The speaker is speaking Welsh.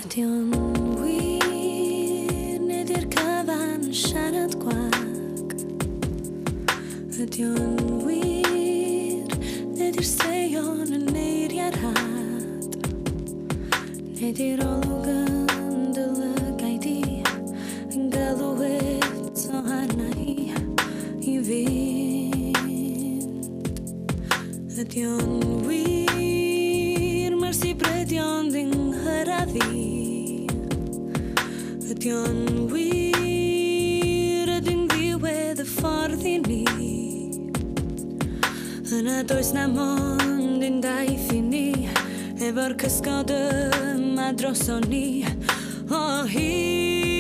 Ydy o'n wir neu di'r cyfan siarad gwag? Ydy o'n wir neu di'r straeon yn eiriau rhad? Neu di'r olwg yn dylygau di yn galw eto arna i fynd? Ydy o'n wir mae'r sibredion di'n hyrraddu? Ydy o'n wir ydy'n ddiwedd y ffordd i ni? Yna does na mond un daith i ni efo'r cysgod yma droson ni o hyd.